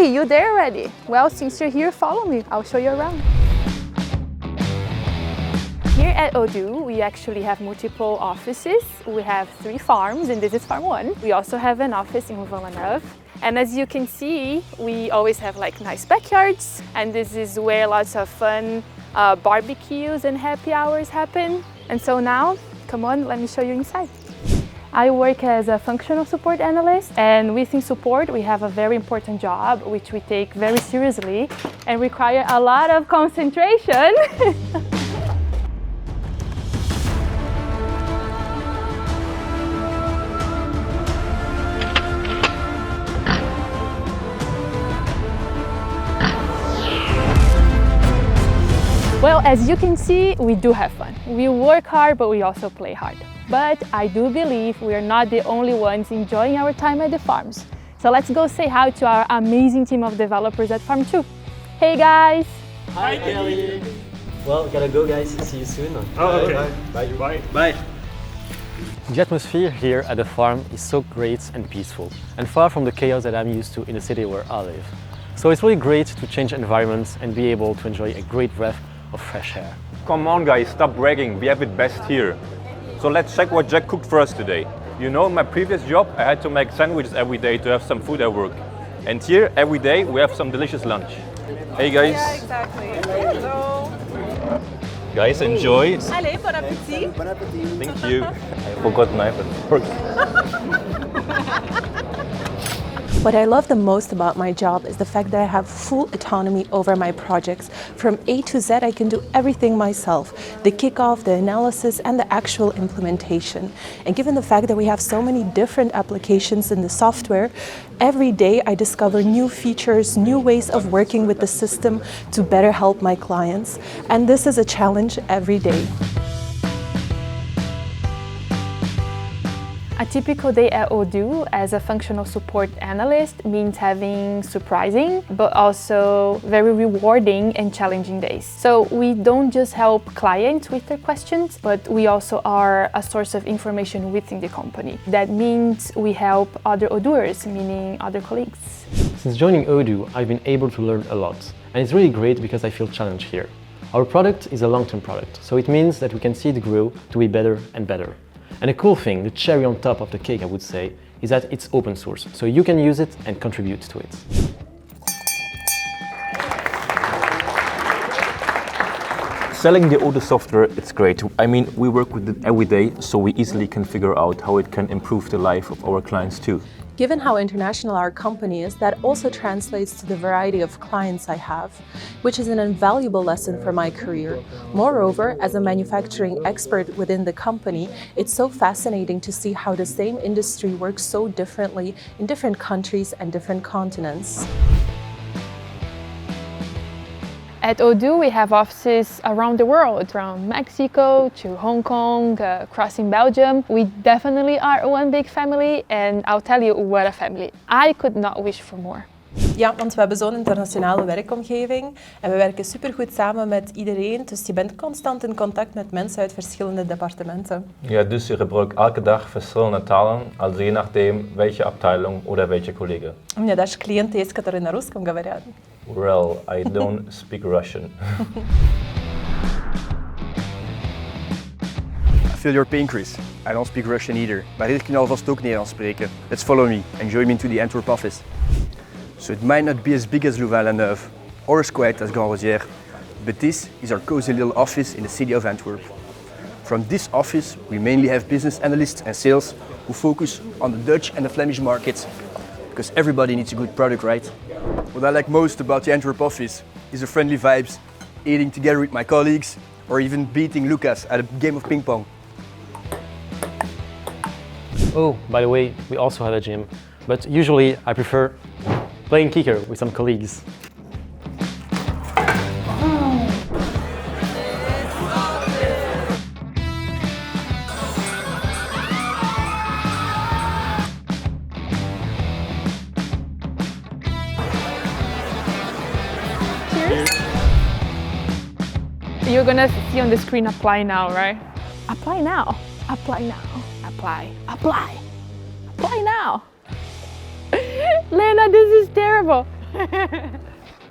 Hey, you there already? Well, since you're here, follow me. I'll show you around. Here at Odoo, we actually have multiple offices. We have 3 farms, and this is farm 1. We also have an office in Villeneuve. And as you can see, we always have like nice backyards, and this is where lots of fun barbecues and happy hours happen. And so now, come on, let me show you inside. I work as a functional support analyst, and within support we have a very important job which we take very seriously and require a lot of concentration. Well, as you can see, we do have fun. We work hard, but we also play hard. But I do believe we are not the only ones enjoying our time at the farms. So let's go say hi to our amazing team of developers at Farm 2. Hey guys! Hi Kelly! Well, gotta go guys, see you soon. Oh, okay. Bye. Bye. Bye. The atmosphere here at the farm is so great and peaceful, and far from the chaos that I'm used to in the city where I live. So it's really great to change environments and be able to enjoy a great breath of fresh air. Come on guys, stop bragging, we have it best here. So let's check what Jack cooked for us today. You know, in my previous job I had to make sandwiches every day to have some food at work. And here, every day, we have some delicious lunch. Hey guys. Yeah, exactly. Hello. Guys, enjoy. Allez, bon appétit. Bon appetit. Thank you. I forgot knife at work. What I love the most about my job is the fact that I have full autonomy over my projects. From A to Z, I can do everything myself. The kickoff, the analysis, and the actual implementation. And given the fact that we have so many different applications in the software, every day I discover new features, new ways of working with the system to better help my clients. And this is a challenge every day. A typical day at Odoo as a functional support analyst means having surprising, but also very rewarding and challenging days. So we don't just help clients with their questions, but we also are a source of information within the company. That means we help other Odooers, meaning other colleagues. Since joining Odoo, I've been able to learn a lot, and it's really great because I feel challenged here. Our product is a long-term product, so it means that we can see it grow to be better and better. And the cool thing, the cherry on top of the cake, I would say, is that it's open source, so you can use it and contribute to it. Selling the Odoo software, it's great. I mean, we work with it every day, so we easily can figure out how it can improve the life of our clients too. Given how international our company is, that also translates to the variety of clients I have, which is an invaluable lesson for my career. Moreover, as a manufacturing expert within the company, it's so fascinating to see how the same industry works so differently in different countries and different continents. At Odoo, we have offices around the world, from Mexico to Hong Kong, crossing Belgium. We definitely are one big family, and I'll tell you what a family. I could not wish for more. Ja, want we hebben zo'n internationale werkomgeving en we werken supergoed samen met iedereen, dus je bent constant in contact met mensen uit verschillende departementen. Ja, dus je gebruikt elke dag verschillende talen, also je nachdem welche Abteilung oder welche Kollege. У меня даже клиенты есть, которые на русском говорят. Well, I don't speak Russian. I feel your pain, Chris. I don't speak Russian either, maar dit kan alvast ook Nederlands spreken. Let's follow me and join me into the Antwerp office. So it might not be as big as Louvain-la-Neuve or as quiet as Grand-Rosières, but this is our cozy little office in the city of Antwerp. From this office, we mainly have business analysts and sales who focus on the Dutch and the Flemish markets, because everybody needs a good product, right? What I like most about the Antwerp office is the friendly vibes, eating together with my colleagues, or even beating Lucas at a game of ping pong. Oh, by the way, we also have a gym, but usually I prefer playing kicker with some colleagues. You're gonna see on the screen apply now, right? Apply now, apply now, apply, apply, apply now. Lena, this is terrible.